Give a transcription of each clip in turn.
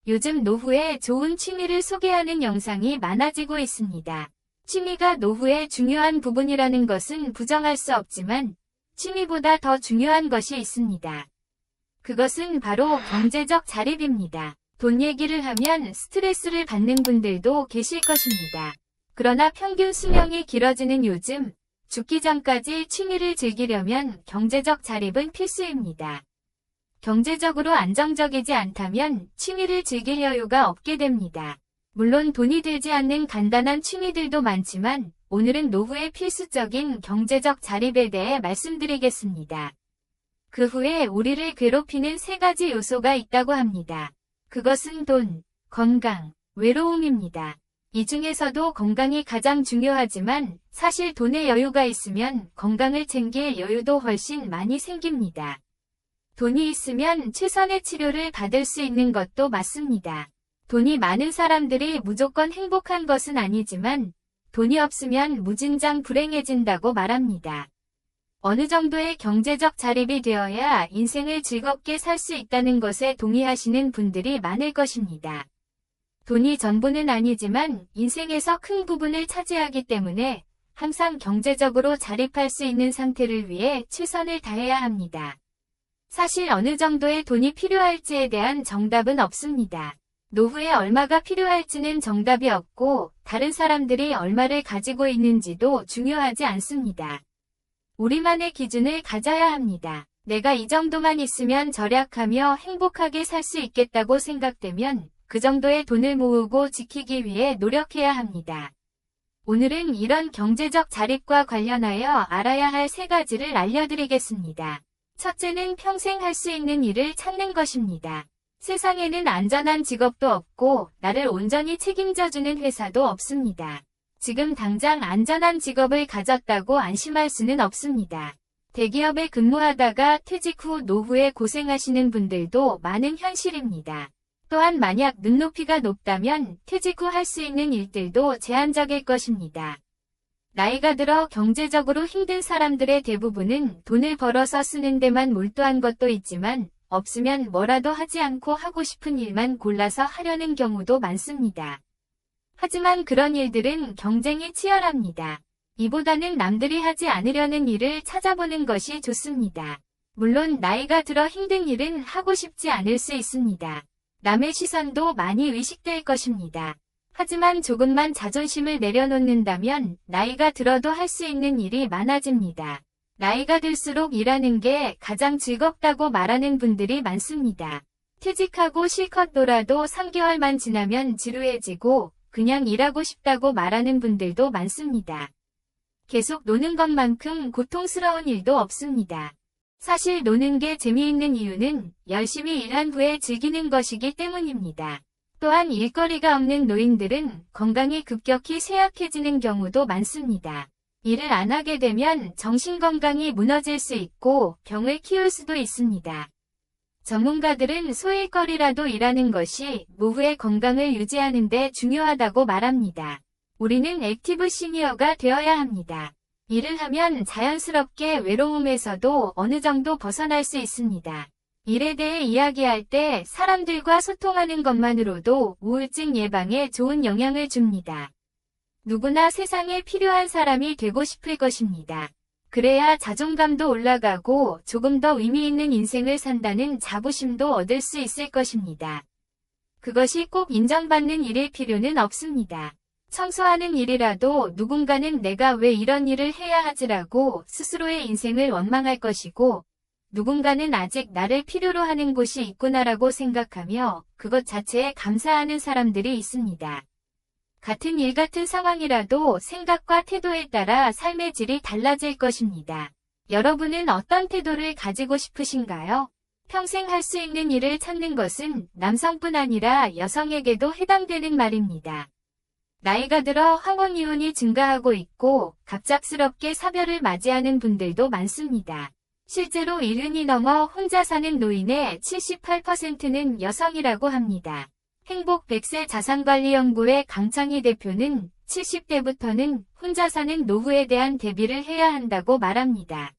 요즘 노후에 좋은 취미를 소개하는 영상이 많아지고 있습니다. 취미가 노후의 중요한 부분이라는 것은 부정할 수 없지만 취미보다 더 중요한 것이 있습니다. 그것은 바로 경제적 자립입니다. 돈 얘기를 하면 스트레스를 받는 분들도 계실 것입니다. 그러나 평균 수명이 길어지는 요즘 죽기 전까지 취미를 즐기려면 경제적 자립은 필수입니다. 경제적으로 안정적이지 않다면 취미를 즐길 여유가 없게 됩니다. 물론 돈이 들지 않는 간단한 취미들도 많지만 오늘은 노후의 필수적인 경제적 자립에 대해 말씀드리겠습니다. 그 후에 우리를 괴롭히는 3가지 요소가 있다고 합니다. 그것은 돈, 건강, 외로움입니다. 이 중에서도 건강이 가장 중요하지만 사실 돈에 여유가 있으면 건강을 챙길 여유도 훨씬 많이 생깁니다. 돈이 있으면 최선의 치료를 받을 수 있는 것도 맞습니다. 돈이 많은 사람들이 무조건 행복한 것은 아니지만 돈이 없으면 무진장 불행해진다고 말합니다. 어느 정도의 경제적 자립이 되어야 인생을 즐겁게 살 수 있다는 것에 동의하시는 분들이 많을 것입니다. 돈이 전부는 아니지만 인생에서 큰 부분을 차지하기 때문에 항상 경제적으로 자립할 수 있는 상태를 위해 최선을 다해야 합니다. 사실 어느 정도의 돈이 필요할지에 대한 정답은 없습니다. 노후에 얼마가 필요할지는 정답이 없고 다른 사람들이 얼마를 가지고 있는지도 중요하지 않습니다. 우리만의 기준을 가져야 합니다. 내가 이 정도만 있으면 절약하며 행복하게 살 수 있겠다고 생각되면 그 정도의 돈을 모으고 지키기 위해 노력해야 합니다. 오늘은 이런 경제적 자립과 관련하여 알아야 할 3가지를 알려드리겠습니다. 첫째는 평생 할 수 있는 일을 찾는 것입니다. 세상에는 안전한 직업도 없고 나를 온전히 책임져주는 회사도 없습니다. 지금 당장 안전한 직업을 가졌다고 안심할 수는 없습니다. 대기업에 근무하다가 퇴직 후 노후에 고생하시는 분들도 많은 현실입니다. 또한 만약 눈높이가 높다면 퇴직 후 할 수 있는 일들도 제한적일 것입니다. 나이가 들어 경제적으로 힘든 사람들의 대부분은 돈을 벌어서 쓰는 데만 몰두한 것도 있지만 없으면 뭐라도 하지 않고 하고 싶은 일만 골라서 하려는 경우도 많습니다. 하지만 그런 일들은 경쟁이 치열합니다. 이보다는 남들이 하지 않으려는 일을 찾아보는 것이 좋습니다. 물론 나이가 들어 힘든 일은 하고 싶지 않을 수 있습니다. 남의 시선도 많이 의식될 것입니다. 하지만 조금만 자존심을 내려놓는다면 나이가 들어도 할 수 있는 일이 많아집니다. 나이가 들수록 일하는 게 가장 즐겁다고 말하는 분들이 많습니다. 퇴직하고 실컷 놀아도 3개월만 지나면 지루해지고 그냥 일하고 싶다고 말하는 분들도 많습니다. 계속 노는 것만큼 고통스러운 일도 없습니다. 사실 노는 게 재미있는 이유는 열심히 일한 후에 즐기는 것이기 때문입니다. 또한 일거리가 없는 노인들은 건강이 급격히 쇠약해지는 경우도 많습니다. 일을 안 하게 되면 정신건강이 무너질 수 있고 병을 키울 수도 있습니다. 전문가들은 소일거리라도 일하는 것이 노후의 건강을 유지하는 데 중요하다고 말합니다. 우리는 액티브 시니어가 되어야 합니다. 일을 하면 자연스럽게 외로움에서도 어느 정도 벗어날 수 있습니다. 일에 대해 이야기할 때 사람들과 소통하는 것만으로도 우울증 예방에 좋은 영향을 줍니다. 누구나 세상에 필요한 사람이 되고 싶을 것입니다. 그래야 자존감도 올라가고 조금 더 의미 있는 인생을 산다는 자부심도 얻을 수 있을 것입니다. 그것이 꼭 인정받는 일일 필요는 없습니다. 청소하는 일이라도 누군가는 내가 왜 이런 일을 해야 하지라고 스스로의 인생을 원망할 것이고 누군가는 아직 나를 필요로 하는 곳이 있구나라고 생각하며 그것 자체에 감사하는 사람들이 있습니다. 같은 일 같은 상황이라도 생각과 태도에 따라 삶의 질이 달라질 것입니다. 여러분은 어떤 태도를 가지고 싶으신가요? 평생 할 수 있는 일을 찾는 것은 남성뿐 아니라 여성에게도 해당되는 말입니다. 나이가 들어 황혼 이혼이 증가하고 있고 갑작스럽게 사별을 맞이하는 분들도 많습니다. 실제로 1년이 넘어 혼자 사는 노인의 78%는 여성이라고 합니다. 행복 100세 자산관리연구회 강창희 대표는 70대부터는 혼자 사는 노후에 대한 대비를 해야 한다고 말합니다.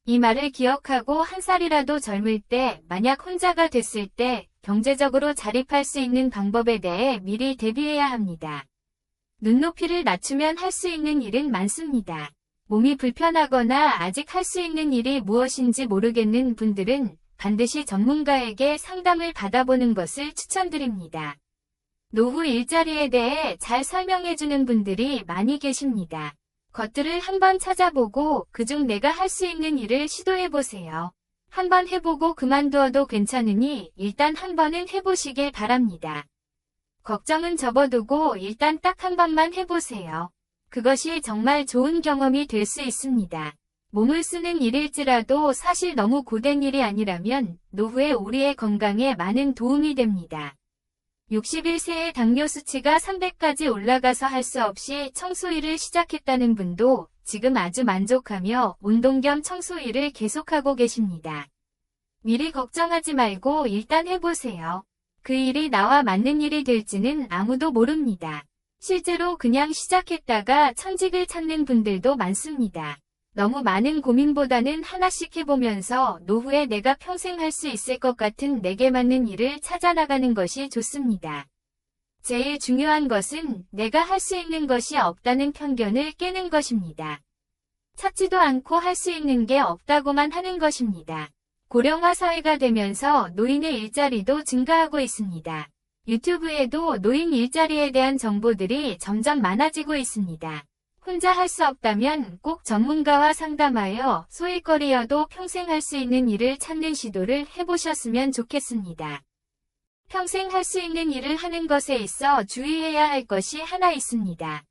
이 말을 기억하고 한 살이라도 젊을 때 만약 혼자가 됐을 때 경제적으로 자립할 수 있는 방법에 대해 미리 대비해야 합니다. 눈높이를 낮추면 할 수 있는 일은 많습니다. 몸이 불편하거나 아직 할 수 있는 일이 무엇인지 모르겠는 분들은 반드시 전문가에게 상담을 받아보는 것을 추천드립니다. 노후 일자리에 대해 잘 설명해주는 분들이 많이 계십니다. 것들을 한번 찾아보고 그중 내가 할 수 있는 일을 시도해보세요. 한번 해보고 그만두어도 괜찮으니 일단 한 번은 해보시길 바랍니다. 걱정은 접어두고 일단 딱 한 번만 해보세요. 그것이 정말 좋은 경험이 될 수 있습니다. 몸을 쓰는 일일지라도 사실 너무 고된 일이 아니라면 노후에 우리의 건강에 많은 도움이 됩니다. 61세의 당뇨 수치가 300까지 올라가서 할 수 없이 청소 일을 시작했다는 분도 지금 아주 만족하며 운동 겸 청소 일을 계속하고 계십니다. 미리 걱정하지 말고 일단 해보세요. 그 일이 나와 맞는 일이 될지는 아무도 모릅니다. 실제로 그냥 시작했다가 천직을 찾는 분들도 많습니다. 너무 많은 고민보다는 하나씩 해보면서 노후에 내가 평생 할 수 있을 것 같은 내게 맞는 일을 찾아나가는 것이 좋습니다. 제일 중요한 것은 내가 할 수 있는 것이 없다는 편견을 깨는 것입니다. 찾지도 않고 할 수 있는 게 없다고만 하는 것입니다. 고령화 사회가 되면서 노인의 일자리도 증가하고 있습니다. 유튜브에도 노인 일자리에 대한 정보들이 점점 많아지고 있습니다. 혼자 할 수 없다면 꼭 전문가와 상담하여 소일거리여도 평생 할 수 있는 일을 찾는 시도를 해보셨으면 좋겠습니다. 평생 할 수 있는 일을 하는 것에 있어 주의해야 할 것이 하나 있습니다.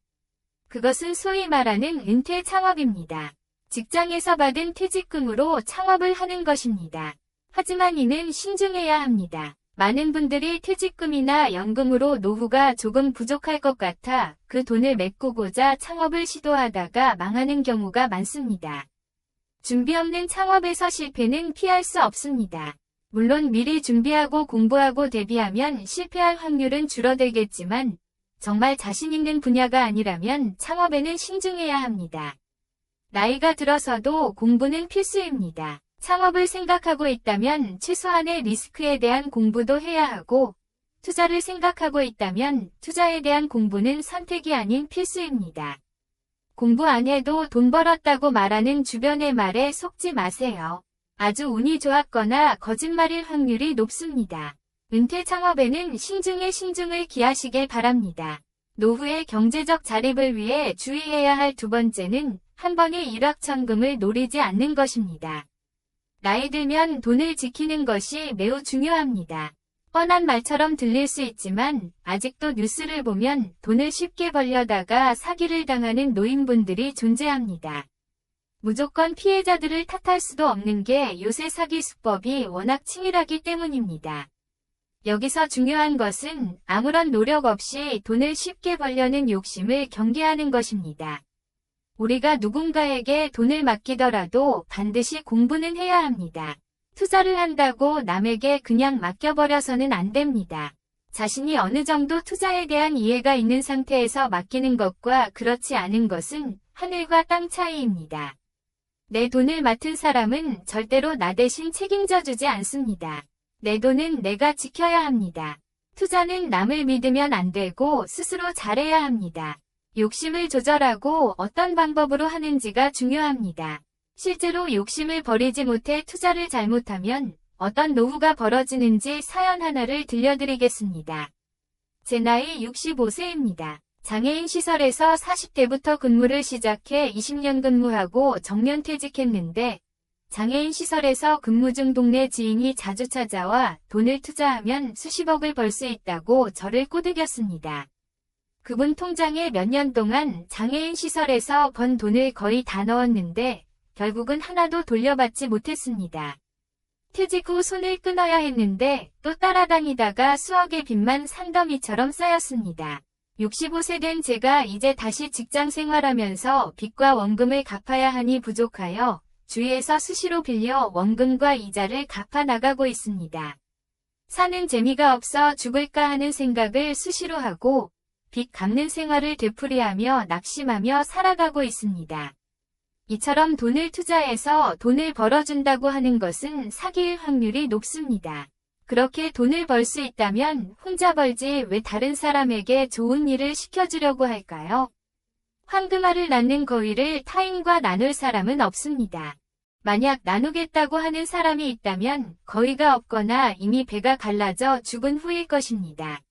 그것은 소위 말하는 은퇴 창업입니다. 직장에서 받은 퇴직금으로 창업을 하는 것입니다. 하지만 이는 신중해야 합니다. 많은 분들이 퇴직금이나 연금으로 노후가 조금 부족할 것 같아 그 돈을 메꾸고자 창업을 시도하다가 망하는 경우가 많습니다. 준비 없는 창업에서 실패는 피할 수 없습니다. 물론 미리 준비하고 공부하고 대비하면 실패할 확률은 줄어들겠지만 정말 자신 있는 분야가 아니라면 창업에는 신중해야 합니다. 나이가 들어서도 공부는 필수입니다. 창업을 생각하고 있다면 최소한의 리스크에 대한 공부도 해야 하고 투자를 생각하고 있다면 투자에 대한 공부는 선택이 아닌 필수입니다. 공부 안 해도 돈 벌었다고 말하는 주변의 말에 속지 마세요. 아주 운이 좋았거나 거짓말일 확률이 높습니다. 은퇴 창업에는 신중에 신중을 기하시길 바랍니다. 노후의 경제적 자립을 위해 주의해야 할 두 번째는 한 번의 일확천금을 노리지 않는 것입니다. 나이 들면 돈을 지키는 것이 매우 중요합니다. 뻔한 말처럼 들릴 수 있지만 아직도 뉴스를 보면 돈을 쉽게 벌려다가 사기를 당하는 노인분들이 존재합니다. 무조건 피해자들을 탓할 수도 없는 게 요새 사기 수법이 워낙 치밀하기 때문입니다. 여기서 중요한 것은 아무런 노력 없이 돈을 쉽게 벌려는 욕심을 경계하는 것입니다. 우리가 누군가에게 돈을 맡기더라도 반드시 공부는 해야 합니다. 투자를 한다고 남에게 그냥 맡겨버려서는 안 됩니다. 자신이 어느 정도 투자에 대한 이해가 있는 상태에서 맡기는 것과 그렇지 않은 것은 하늘과 땅 차이입니다. 내 돈을 맡은 사람은 절대로 나 대신 책임져 주지 않습니다. 내 돈은 내가 지켜야 합니다. 투자는 남을 믿으면 안 되고 스스로 잘해야 합니다. 욕심을 조절하고 어떤 방법으로 하는지가 중요합니다. 실제로 욕심을 버리지 못해 투자를 잘못하면 어떤 노후가 벌어지는지 사연 하나를 들려드리겠습니다. 제 나이 65세입니다. 장애인 시설에서 40대부터 근무를 시작해 20년 근무하고 정년 퇴직했는데 장애인 시설에서 근무 중 동네 지인이 자주 찾아와 돈을 투자하면 수십억을 벌 수 있다고 저를 꼬드겼습니다. 그분 통장에 몇 년 동안 장애인 시설에서 번 돈을 거의 다 넣었는데 결국은 하나도 돌려받지 못했습니다. 퇴직 후 손을 끊어야 했는데 또 따라다니다가 수억의 빚만 산더미처럼 쌓였습니다. 65세 된 제가 이제 다시 직장 생활하면서 빚과 원금을 갚아야 하니 부족하여 주위에서 수시로 빌려 원금과 이자를 갚아 나가고 있습니다. 사는 재미가 없어 죽을까 하는 생각을 수시로 하고 빚 갚는 생활을 되풀이하며 낙심하며 살아가고 있습니다. 이처럼 돈을 투자해서 돈을 벌어준다고 하는 것은 사기일 확률이 높습니다. 그렇게 돈을 벌 수 있다면 혼자 벌지 왜 다른 사람에게 좋은 일을 시켜주려고 할까요? 황금알을 낳는 거위를 타인과 나눌 사람은 없습니다. 만약 나누겠다고 하는 사람이 있다면 거위가 없거나 이미 배가 갈라져 죽은 후일 것입니다.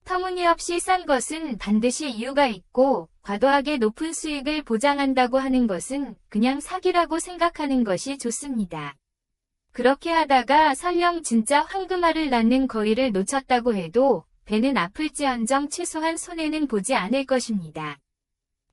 터무니없이 싼 것은 반드시 이유가 있고 과도하게 높은 수익을 보장한다고 하는 것은 그냥 사기라고 생각하는 것이 좋습니다. 그렇게 하다가 설령 진짜 황금알을 낳는 거위를 놓쳤다고 해도 배는 아플지언정 최소한 손해는 보지 않을 것입니다.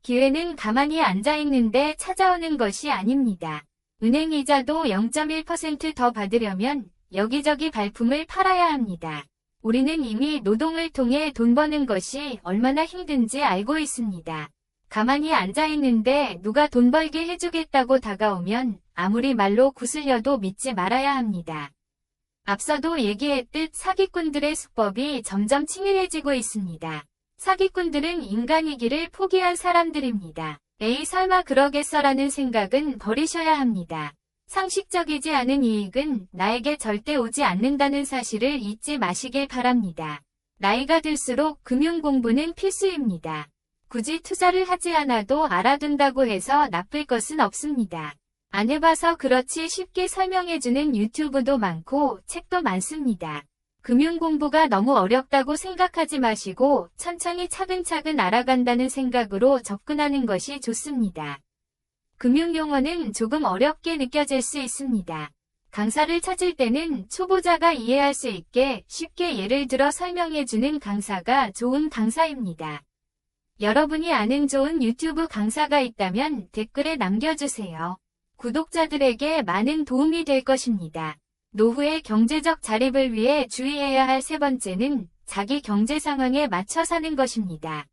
기회는 가만히 앉아있는데 찾아오는 것이 아닙니다. 은행 이자도 0.1% 더 받으려면 여기저기 발품을 팔아야 합니다. 우리는 이미 노동을 통해 돈 버는 것이 얼마나 힘든지 알고 있습니다. 가만히 앉아있는데 누가 돈 벌게 해주겠다고 다가오면 아무리 말로 구슬려도 믿지 말아야 합니다. 앞서도 얘기했듯 사기꾼들의 수법이 점점 치밀해지고 있습니다. 사기꾼들은 인간이기를 포기한 사람들입니다. 에이 설마 그러겠어라는 생각은 버리셔야 합니다. 상식적이지 않은 이익은 나에게 절대 오지 않는다는 사실을 잊지 마시길 바랍니다. 나이가 들수록 금융 공부는 필수입니다. 굳이 투자를 하지 않아도 알아둔다고 해서 나쁠 것은 없습니다. 안 해봐서 그렇지 쉽게 설명해주는 유튜브도 많고 책도 많습니다. 금융 공부가 너무 어렵다고 생각하지 마시고 천천히 차근차근 알아간다는 생각으로 접근하는 것이 좋습니다. 금융 용어는 조금 어렵게 느껴질 수 있습니다. 강사를 찾을 때는 초보자가 이해할 수 있게 쉽게 예를 들어 설명해주는 강사가 좋은 강사입니다. 여러분이 아는 좋은 유튜브 강사가 있다면 댓글에 남겨주세요. 구독자들에게 많은 도움이 될 것입니다. 노후의 경제적 자립을 위해 주의해야 할 세 번째는 자기 경제 상황에 맞춰 사는 것입니다.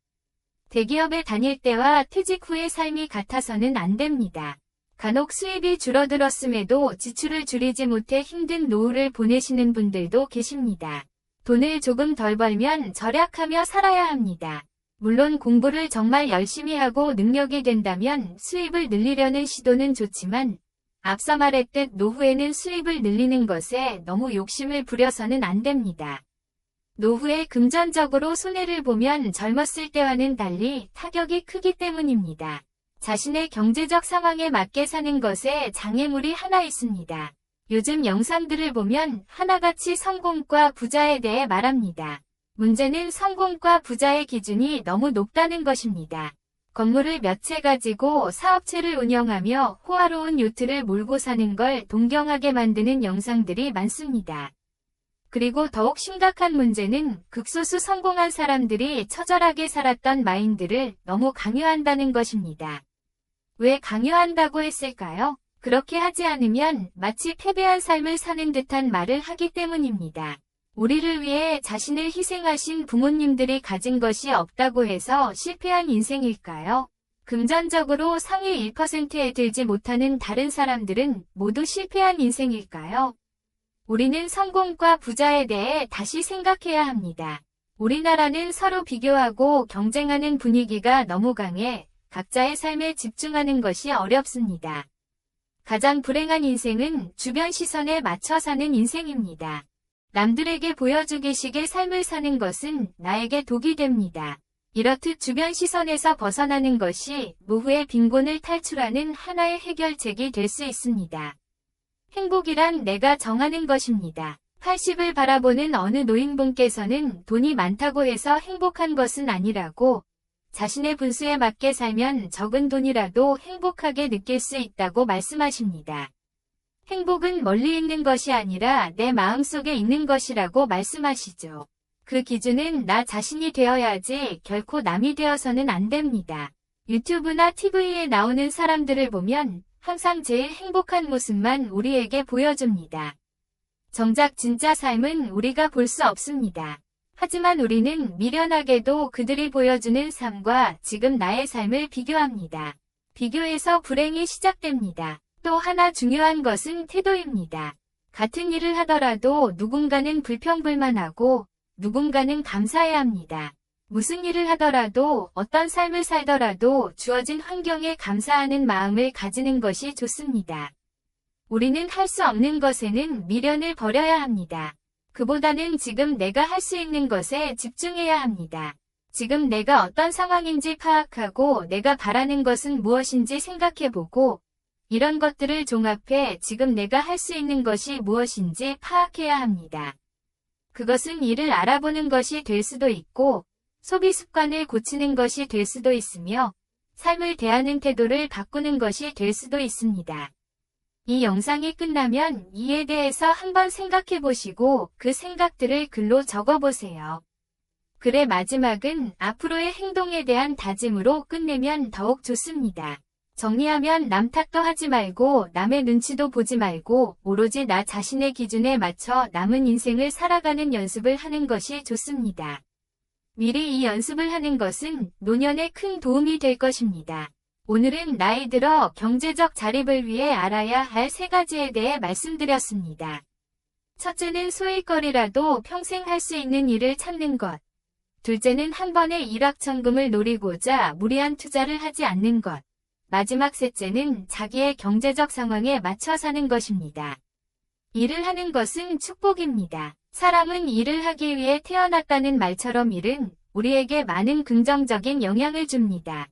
대기업에 다닐 때와 퇴직 후의 삶이 같아서는 안 됩니다. 간혹 수입이 줄어들었음에도 지출을 줄이지 못해 힘든 노후를 보내시는 분들도 계십니다. 돈을 조금 덜 벌면 절약하며 살아야 합니다. 물론 공부를 정말 열심히 하고 능력이 된다면 수입을 늘리려는 시도는 좋지만 앞서 말했듯 노후에는 수입을 늘리는 것에 너무 욕심을 부려서는 안 됩니다. 노후에 금전적으로 손해를 보면 젊었을 때와는 달리 타격이 크기 때문입니다. 자신의 경제적 상황에 맞게 사는 것에 장애물이 하나 있습니다. 요즘 영상들을 보면 하나같이 성공과 부자에 대해 말합니다. 문제는 성공과 부자의 기준이 너무 높다는 것입니다. 건물을 몇 채 가지고 사업체를 운영하며 호화로운 요트를 몰고 사는 걸 동경하게 만드는 영상들이 많습니다. 그리고 더욱 심각한 문제는 극소수 성공한 사람들이 처절하게 살았던 마인드를 너무 강요한다는 것입니다. 왜 강요한다고 했을까요? 그렇게 하지 않으면 마치 패배한 삶을 사는 듯한 말을 하기 때문입니다. 우리를 위해 자신을 희생하신 부모님들이 가진 것이 없다고 해서 실패한 인생일까요? 금전적으로 상위 1%에 들지 못하는 다른 사람들은 모두 실패한 인생일까요? 우리는 성공과 부자에 대해 다시 생각해야 합니다. 우리나라는 서로 비교하고 경쟁하는 분위기가 너무 강해 각자의 삶에 집중하는 것이 어렵습니다. 가장 불행한 인생은 주변 시선에 맞춰 사는 인생입니다. 남들에게 보여주기식의 삶을 사는 것은 나에게 독이 됩니다. 이렇듯 주변 시선에서 벗어나는 것이 노후의 빈곤을 탈출하는 하나의 해결책이 될 수 있습니다. 행복이란 내가 정하는 것입니다. 80을 바라보는 어느 노인분께서는 돈이 많다고 해서 행복한 것은 아니라고 자신의 분수에 맞게 살면 적은 돈이라도 행복하게 느낄 수 있다고 말씀하십니다. 행복은 멀리 있는 것이 아니라 내 마음속에 있는 것이라고 말씀하시죠. 그 기준은 나 자신이 되어야지 결코 남이 되어서는 안 됩니다. 유튜브나 TV에 나오는 사람들을 보면 항상 제일 행복한 모습만 우리에게 보여줍니다. 정작 진짜 삶은 우리가 볼 수 없습니다. 하지만 우리는 미련하게도 그들이 보여주는 삶과 지금 나의 삶을 비교합니다. 비교에서 불행이 시작됩니다. 또 하나 중요한 것은 태도입니다. 같은 일을 하더라도 누군가는 불평불만하고 누군가는 감사해야 합니다. 무슨 일을 하더라도 어떤 삶을 살더라도 주어진 환경에 감사하는 마음을 가지는 것이 좋습니다. 우리는 할 수 없는 것에는 미련을 버려야 합니다. 그보다는 지금 내가 할 수 있는 것에 집중해야 합니다. 지금 내가 어떤 상황인지 파악하고 내가 바라는 것은 무엇인지 생각해보고 이런 것들을 종합해 지금 내가 할 수 있는 것이 무엇인지 파악해야 합니다. 그것은 일을 알아보는 것이 될 수도 있고 소비 습관을 고치는 것이 될 수도 있으며 삶을 대하는 태도를 바꾸는 것이 될 수도 있습니다. 이 영상이 끝나면 이에 대해서 한번 생각해 보시고 그 생각들을 글로 적어 보세요. 글의 마지막은 앞으로의 행동에 대한 다짐으로 끝내면 더욱 좋습니다. 정리하면 남 탓도 하지 말고 남의 눈치도 보지 말고 오로지 나 자신의 기준에 맞춰 남은 인생을 살아가는 연습을 하는 것이 좋습니다. 미리 이 연습을 하는 것은 노년에 큰 도움이 될 것입니다. 오늘은 나이 들어 경제적 자립을 위해 알아야 할 3가지에 대해 말씀드렸습니다. 첫째는 소일거리라도 평생 할 수 있는 일을 찾는 것. 둘째는 한 번의 일확천금을 노리고자 무리한 투자를 하지 않는 것. 마지막 셋째는 자기의 경제적 상황에 맞춰 사는 것입니다. 일을 하는 것은 축복입니다. 사람은 일을 하기 위해 태어났다는 말처럼 일은 우리에게 많은 긍정적인 영향을 줍니다.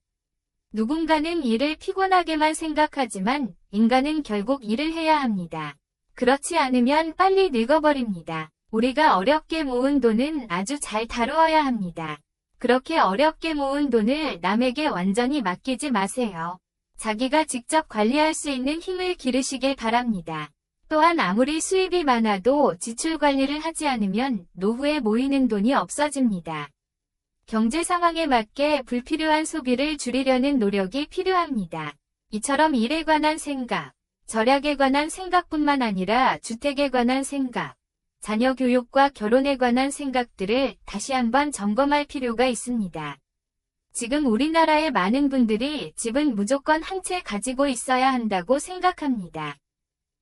누군가는 일을 피곤하게만 생각하지만 인간은 결국 일을 해야 합니다. 그렇지 않으면 빨리 늙어버립니다. 우리가 어렵게 모은 돈은 아주 잘 다루어야 합니다. 그렇게 어렵게 모은 돈을 남에게 완전히 맡기지 마세요. 자기가 직접 관리할 수 있는 힘을 기르시길 바랍니다. 또한 아무리 수입이 많아도 지출 관리를 하지 않으면 노후에 모이는 돈이 없어집니다. 경제 상황에 맞게 불필요한 소비를 줄이려는 노력이 필요합니다. 이처럼 일에 관한 생각, 절약에 관한 생각뿐만 아니라 주택에 관한 생각, 자녀 교육과 결혼에 관한 생각들을 다시 한번 점검할 필요가 있습니다. 지금 우리나라의 많은 분들이 집은 무조건 한 채 가지고 있어야 한다고 생각합니다.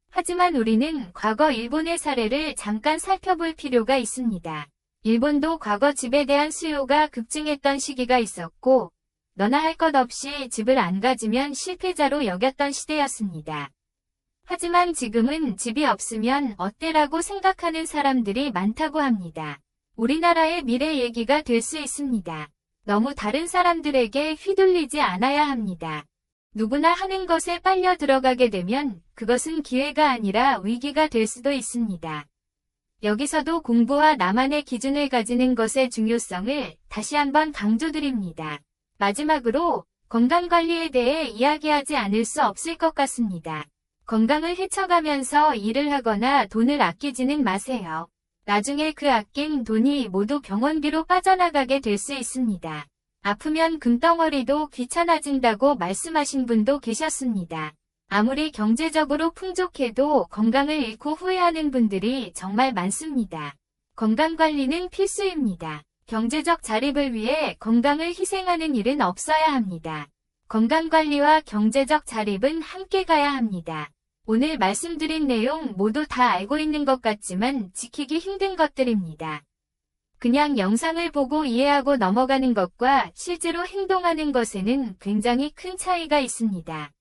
하지만 우리는 과거 일본의 사례를 잠깐 살펴볼 필요가 있습니다. 일본도 과거 집에 대한 수요가 급증했던 시기가 있었고 너나 할 것 없이 집을 안 가지면 실패자로 여겼던 시대였습니다. 하지만 지금은 집이 없으면 어때라고 생각하는 사람들이 많다고 합니다. 우리나라의 미래 얘기가 될 수 있습니다. 너무 다른 사람들에게 휘둘리지 않아야 합니다. 누구나 하는 것에 빨려 들어가게 되면 그것은 기회가 아니라 위기가 될 수도 있습니다. 여기서도 공부와 나만의 기준을 가지는 것의 중요성을 다시 한번 강조드립니다. 마지막으로 건강관리에 대해 이야기하지 않을 수 없을 것 같습니다. 건강을 해쳐가면서 일을 하거나 돈을 아끼지는 마세요. 나중에 그 아낀 돈이 모두 병원비로 빠져나가게 될 수 있습니다. 아프면 금덩어리도 귀찮아진다고 말씀하신 분도 계셨습니다. 아무리 경제적으로 풍족해도 건강을 잃고 후회하는 분들이 정말 많습니다. 건강관리는 필수입니다. 경제적 자립을 위해 건강을 희생하는 일은 없어야 합니다. 건강관리와 경제적 자립은 함께 가야 합니다. 오늘 말씀드린 내용 모두 다 알고 있는 것 같지만 지키기 힘든 것들입니다. 그냥 영상을 보고 이해하고 넘어가는 것과 실제로 행동하는 것에는 굉장히 큰 차이가 있습니다.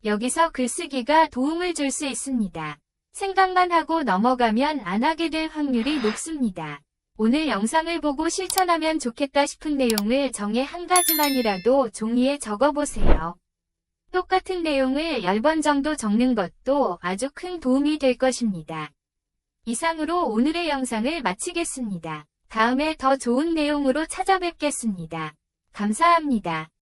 여기서 글쓰기가 도움을 줄 수 있습니다. 생각만 하고 넘어가면 안 하게 될 확률이 높습니다. 오늘 영상을 보고 실천하면 좋겠다 싶은 내용을 정해 한 가지만이라도 종이에 적어보세요. 똑같은 내용을 10번 정도 적는 것도 아주 큰 도움이 될 것입니다. 이상으로 오늘의 영상을 마치겠습니다. 다음에 더 좋은 내용으로 찾아뵙겠습니다. 감사합니다.